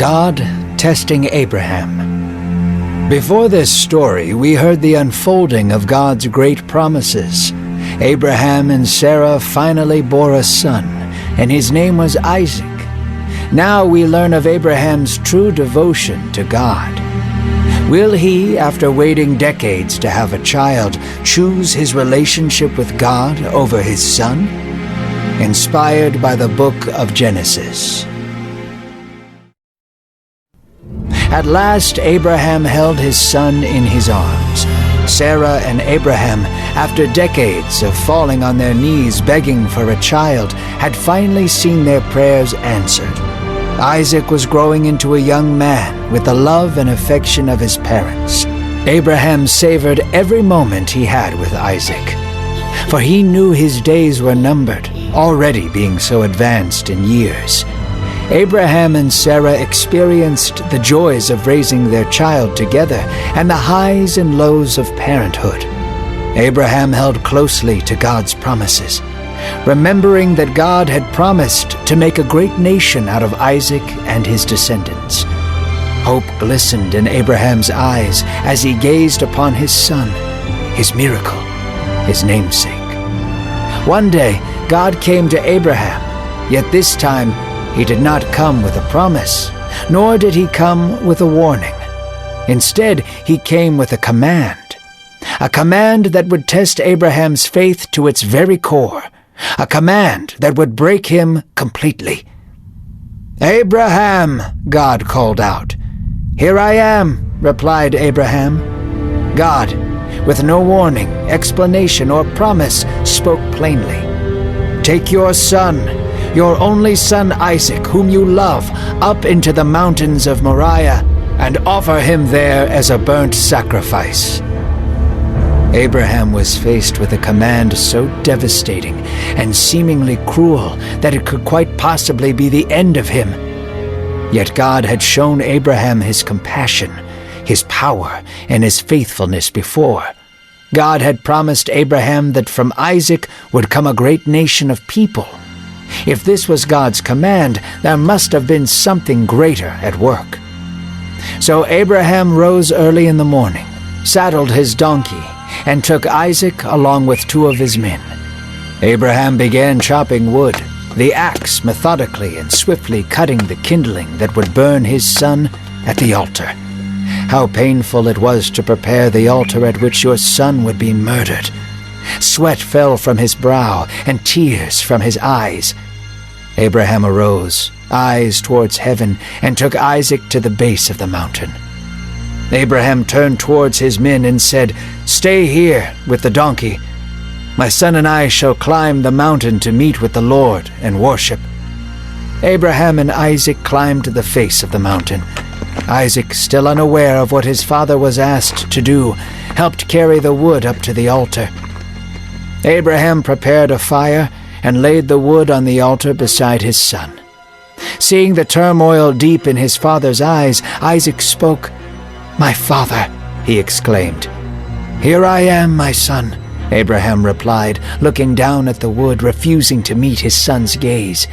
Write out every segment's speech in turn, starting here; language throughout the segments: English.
God testing Abraham. Before this story, we heard the unfolding of God's great promises. Abraham and Sarah finally bore a son, and his name was Isaac. Now we learn of Abraham's true devotion to God. Will he, after waiting decades to have a child, choose his relationship with God over his son? Inspired by the book of Genesis. At last Abraham held his son in his arms. Sarah and Abraham, after decades of falling on their knees begging for a child, had finally seen their prayers answered. Isaac was growing into a young man with the love and affection of his parents. Abraham savored every moment he had with Isaac, for he knew his days were numbered, already being so advanced in years. Abraham and Sarah experienced the joys of raising their child together and the highs and lows of parenthood. Abraham held closely to God's promises, remembering that God had promised to make a great nation out of Isaac and his descendants. Hope glistened in Abraham's eyes as he gazed upon his son, his miracle, his namesake. One day, God came to Abraham, yet this time he did not come with a promise, nor did he come with a warning. Instead, he came with a command that would test Abraham's faith to its very core, a command that would break him completely. "Abraham," God called out. "Here I am," replied Abraham. God, with no warning, explanation, or promise, spoke plainly. "Take your son, your only son Isaac, whom you love, up into the mountains of Moriah, and offer him there as a burnt sacrifice." Abraham was faced with a command so devastating and seemingly cruel that it could quite possibly be the end of him. Yet God had shown Abraham his compassion, his power, and his faithfulness before. God had promised Abraham that from Isaac would come a great nation of people. If this was God's command, there must have been something greater at work. So Abraham rose early in the morning, saddled his donkey, and took Isaac along with 2 of his men. Abraham began chopping wood, the axe methodically and swiftly cutting the kindling that would burn his son at the altar. How painful it was to prepare the altar at which your son would be murdered. Sweat fell from his brow and tears from his eyes. Abraham arose, eyes towards heaven, and took Isaac to the base of the mountain. Abraham turned towards his men and said, "Stay here with the donkey. My son and I shall climb the mountain to meet with the Lord and worship." Abraham and Isaac climbed the face of the mountain. Isaac, still unaware of what his father was asked to do, helped carry the wood up to the altar. Abraham prepared a fire and laid the wood on the altar beside his son. Seeing the turmoil deep in his father's eyes, Isaac spoke. "My father," he exclaimed. "Here I am, my son," Abraham replied, looking down at the wood, refusing to meet his son's gaze.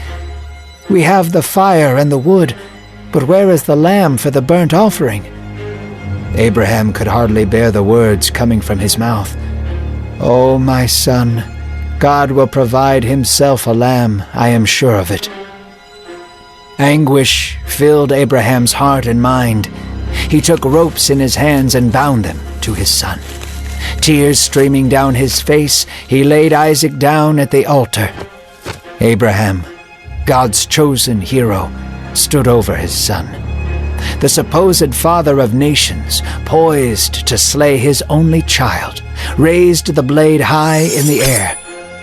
"We have the fire and the wood, but where is the lamb for the burnt offering?" Abraham could hardly bear the words coming from his mouth. "Oh, my son, God will provide himself a lamb, I am sure of it." Anguish filled Abraham's heart and mind. He took ropes in his hands and bound them to his son. Tears streaming down his face, he laid Isaac down at the altar. Abraham, God's chosen hero, stood over his son. The supposed father of nations, poised to slay his only child, raised the blade high in the air,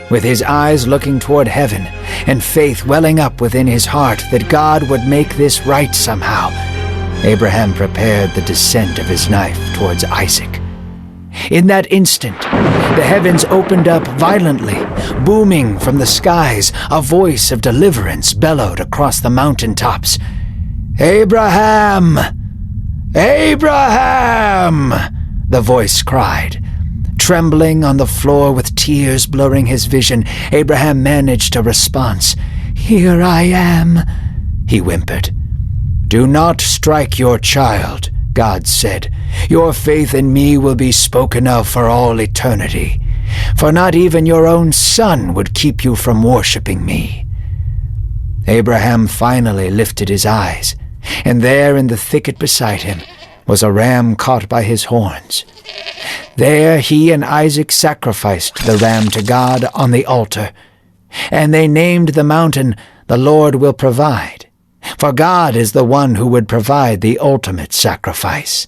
with his eyes looking toward heaven and faith welling up within his heart that God would make this right somehow. Abraham prepared the descent of his knife towards Isaac. In that instant, the heavens opened up violently. Booming from the skies, a voice of deliverance bellowed across the mountain tops. "Abraham! Abraham!" the voice cried. Trembling on the floor with tears blurring his vision, Abraham managed a response. "Here I am," he whimpered. "Do not strike your child," God said. "Your faith in me will be spoken of for all eternity, for not even your own son would keep you from worshiping me." Abraham finally lifted his eyes, and there in the thicket beside him was a ram caught by his horns. There he and Isaac sacrificed the ram to God on the altar, and they named the mountain, "The Lord Will Provide," for God is the one who would provide the ultimate sacrifice.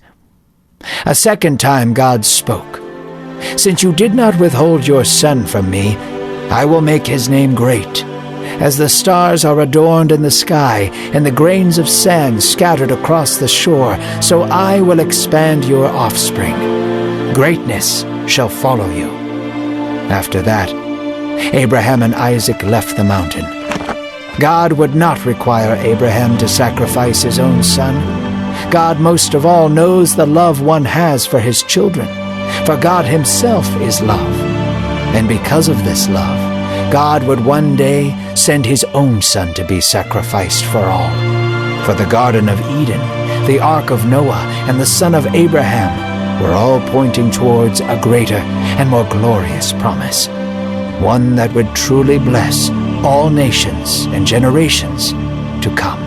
A second time God spoke, "Since you did not withhold your son from me, I will make his name great. As the stars are adorned in the sky, and the grains of sand scattered across the shore, so I will expand your offspring. Greatness shall follow you." After that, Abraham and Isaac left the mountain. God would not require Abraham to sacrifice his own son. God most of all knows the love one has for his children, for God himself is love. And because of this love, God would one day send his own son to be sacrificed for all. For the Garden of Eden, the Ark of Noah, and the son of Abraham were all pointing towards a greater and more glorious promise, one that would truly bless all nations and generations to come.